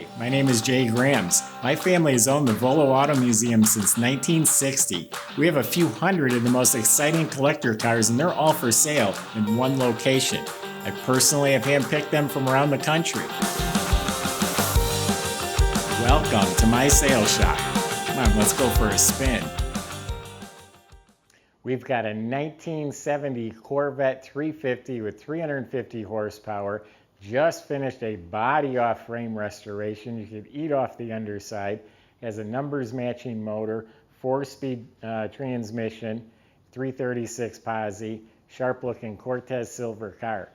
Hi, my name is Jay Grams. My family has owned the Volo Auto Museum since 1960. We have a few hundred of the most exciting collector cars, and they're all for sale in one location. I personally have handpicked them from around the country. Welcome to my sales shop. Come on, let's go for a spin. We've got a 1970 Corvette 350 with 350 horsepower. Just finished a body off frame restoration. You could eat off the underside. Has a numbers matching motor, 4-speed transmission, 336 posi, sharp looking Cortez Silver car.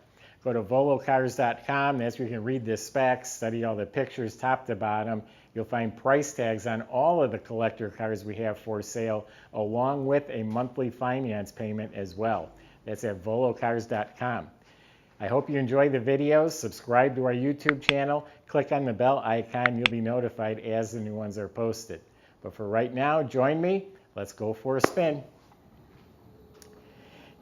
Go to volocars.com. That's where you can read the specs, study all the pictures top to bottom. You'll find price tags on all of the collector cars we have for sale, along with a monthly finance payment as well. That's at volocars.com. I hope you enjoy the videos. Subscribe to our YouTube channel. Click on the bell icon. You'll be notified as the new ones are posted. But for right now, join me. Let's go for a spin.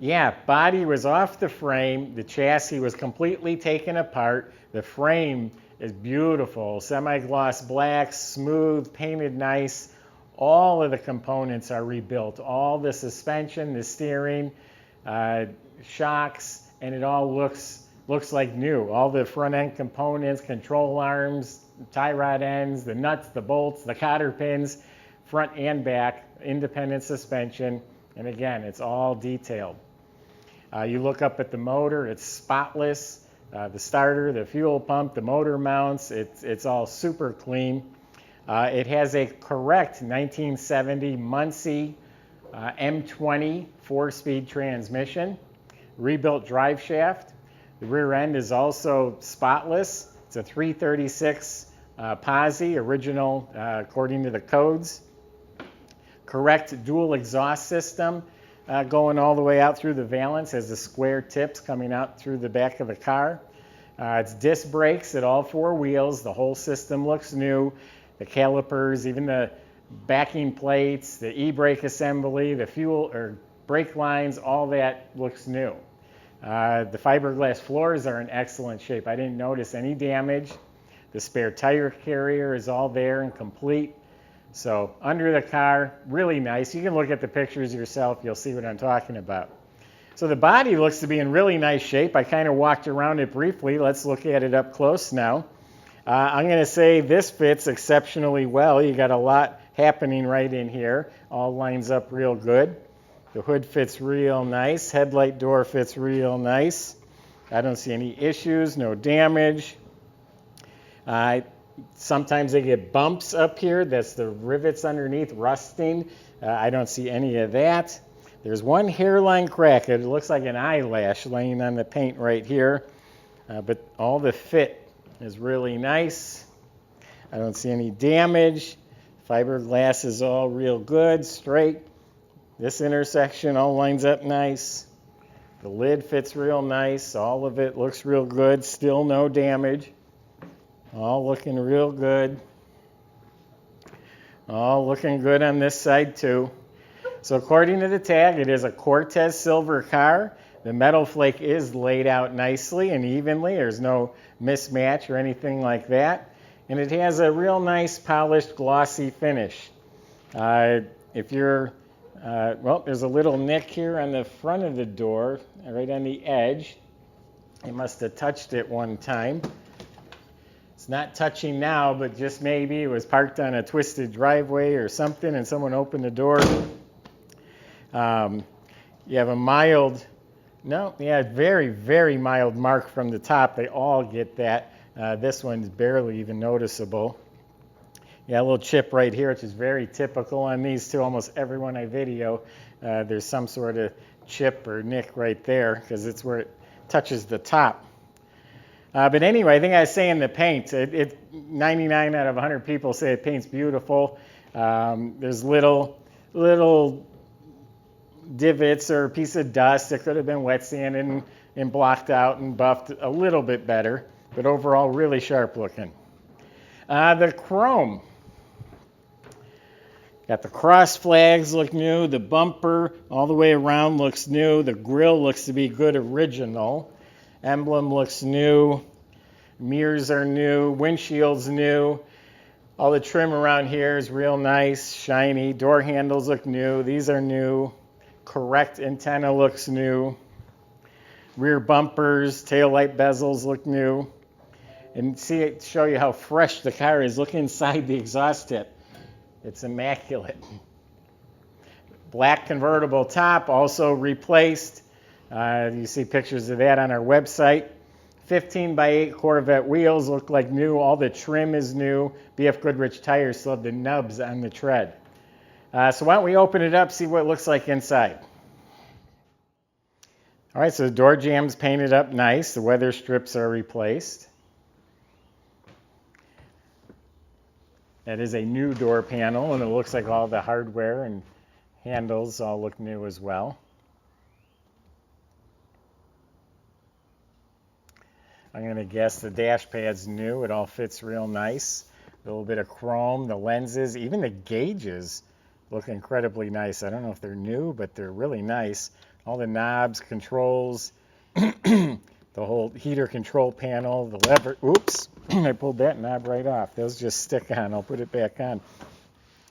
Yeah, body was off the frame. The chassis was completely taken apart. The frame is beautiful. Semi-gloss black, smooth, painted nice. All of the components are rebuilt. All the suspension, the steering, shocks, and it all looks like new. All the front end components, control arms, tie rod ends, the nuts, the bolts, the cotter pins, front and back, independent suspension, and again, it's all detailed. You look up at the motor, it's spotless. The starter, the fuel pump, the motor mounts, it's all super clean. It has a correct 1970 Muncie M20 4-speed transmission. Rebuilt drive shaft. The rear end is also spotless. It's a 336 posi, original according to the codes. Correct dual exhaust system going all the way out through the valance, has the square tips coming out through the back of the car. It's disc brakes at all 4 wheels. The whole system looks new. The calipers, even the backing plates, the e-brake assembly, the fuel or brake lines, all that looks new. The fiberglass floors are in excellent shape. I didn't notice any damage. The spare tire carrier is all there and complete. So under the car, really nice. You can look at the pictures yourself. You'll see what I'm talking about. So the body looks to be in really nice shape. I kind of walked around it briefly. Let's look at it up close now. I'm going to say this fits exceptionally well. You got a lot happening right in here. All lines up real good. The hood fits real nice. Headlight door fits real nice. I don't see any issues, no damage. Sometimes they get bumps up here. That's the rivets underneath rusting. I don't see any of that. There's one hairline crack. It looks like an eyelash laying on the paint right here. But all the fit is really nice. I don't see any damage. Fiberglass is all real good, straight. This intersection all lines up nice. The lid fits real nice. All of it looks real good. Still no damage. All looking real good. All looking good on this side too. So according to the tag, it is a Cortez Silver car. The metal flake is laid out nicely and evenly. There's no mismatch or anything like that. And it has a real nice polished glossy finish. If you're well, there's a little nick here on the front of the door, right on the edge. It must have touched it one time. It's not touching now, but just maybe it was parked on a twisted driveway or something and someone opened the door. You have a mild, very, very mild mark from the top. They all get that. This one's barely even noticeable. Yeah, a little chip right here, which is very typical on these two. Almost every one I video, there's some sort of chip or nick right there because it's where it touches the top. But anyway, I think I was saying the paint. 99 out of 100 people say it paint's beautiful. There's little divots or a piece of dust that could have been wet sanded and blocked out and buffed a little bit better. But overall, really sharp looking. The chrome. Got the cross flags look new. The bumper all the way around looks new. The grille looks to be good original. Emblem looks new. Mirrors are new, windshield's new. All the trim around here is real nice, shiny. Door handles look new. These are new. Correct antenna looks new. Rear bumpers, taillight bezels look new. And show you how fresh the car is. Look inside the exhaust tip. It's immaculate. Black convertible top, also replaced. You see pictures of that on our website. 15x8 Corvette wheels look like new. All the trim is new. BF Goodrich tires still have the nubs on the tread. So why don't we open it up, see what it looks like inside. All right, so the door jambs painted up nice. The weather strips are replaced. That is a new door panel, and it looks like all the hardware and handles all look new as well. I'm going to guess the dash pad's new. It all fits real nice. A little bit of chrome, the lenses, even the gauges look incredibly nice. I don't know if they're new, but they're really nice. All the knobs, controls, the whole heater control panel, the lever. Oops, I pulled that knob right off. Those just stick on. I'll put it back on.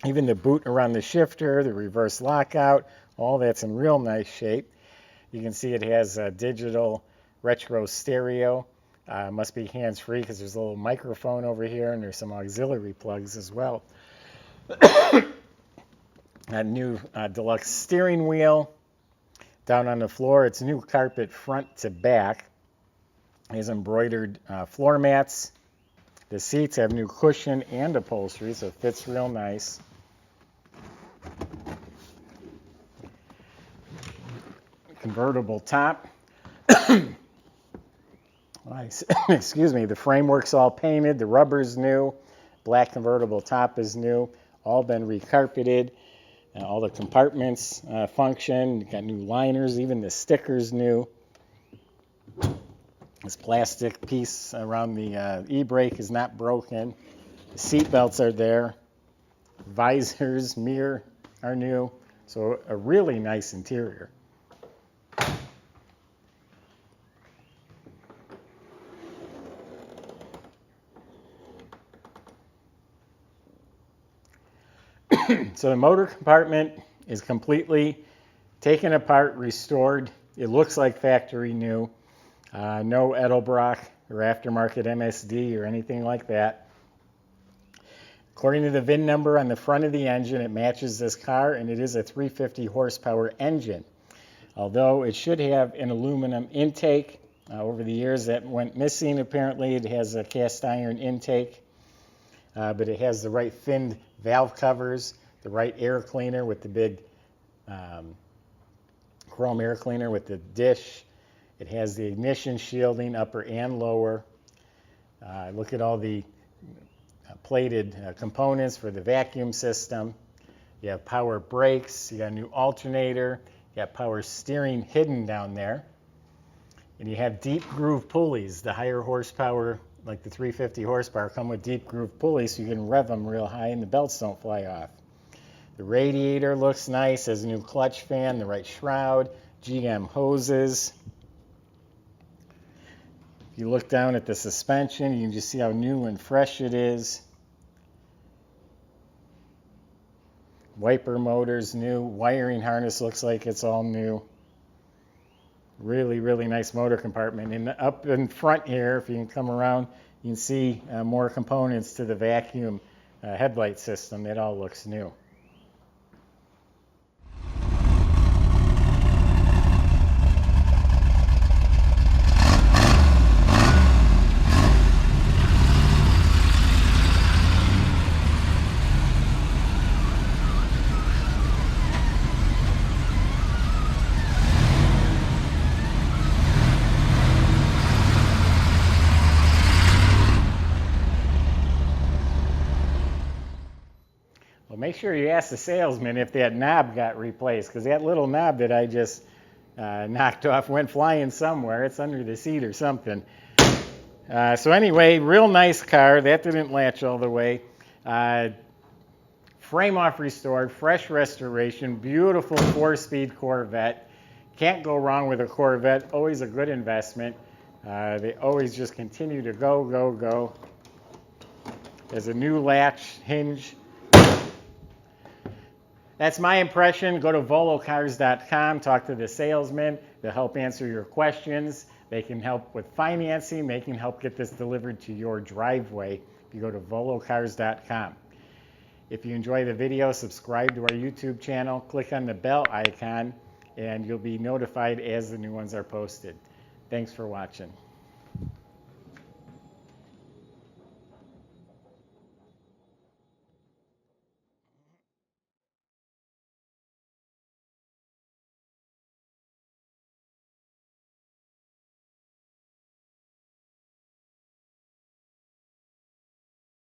Even the boot around the shifter, the reverse lockout, all that's in real nice shape. You can see it has a digital retro stereo. Must be hands-free because there's a little microphone over here and there's some auxiliary plugs as well. A new deluxe steering wheel. Down on the floor, it's new carpet front to back. There's embroidered floor mats. The seats have new cushion and upholstery, so it fits real nice. Convertible top. Excuse me, the framework's all painted, the rubber's new, black convertible top is new, all been recarpeted, all the compartments function, got new liners, even the sticker's new. This plastic piece around the e-brake is not broken. The seat belts are there, visors, mirror are new, so a really nice interior. So the motor compartment is completely taken apart, restored. It looks like factory new. No Edelbrock or aftermarket MSD or anything like that. According to the VIN number on the front of the engine, it matches this car, and it is a 350 horsepower engine. Although it should have an aluminum intake. Over the years that went missing apparently. It has a cast iron intake. But it has the right finned valve covers, the right air cleaner with the big chrome air cleaner with the dish. It has the ignition shielding, upper and lower. Look at all the plated components for the vacuum system. You have power brakes, you got a new alternator, you got power steering hidden down there. And you have deep groove pulleys. The higher horsepower, like the 350 horsepower, come with deep groove pulleys so you can rev them real high and the belts don't fly off. The radiator looks nice, has a new clutch fan, the right shroud, GM hoses. If you look down at the suspension, you can just see how new and fresh it is. Wiper motor's new, wiring harness looks like it's all new. Really, really nice motor compartment. And up in front here, if you can come around, you can see more components to the vacuum headlight system. It all looks new. Make sure you ask the salesman if that knob got replaced, because that little knob that I just knocked off went flying somewhere. It's under the seat or something. So anyway, real nice car. That didn't latch all the way. Frame off restored, fresh restoration, beautiful 4-speed Corvette. Can't go wrong with a Corvette. Always a good investment. They always just continue to go, go, go. There's a new latch hinge. That's my impression. Go to volocars.com, talk to the salesman. They'll help answer your questions. They can help with financing. They can help get this delivered to your driveway if you go to volocars.com. If you enjoy the video, subscribe to our YouTube channel, click on the bell icon, and you'll be notified as the new ones are posted. Thanks for watching.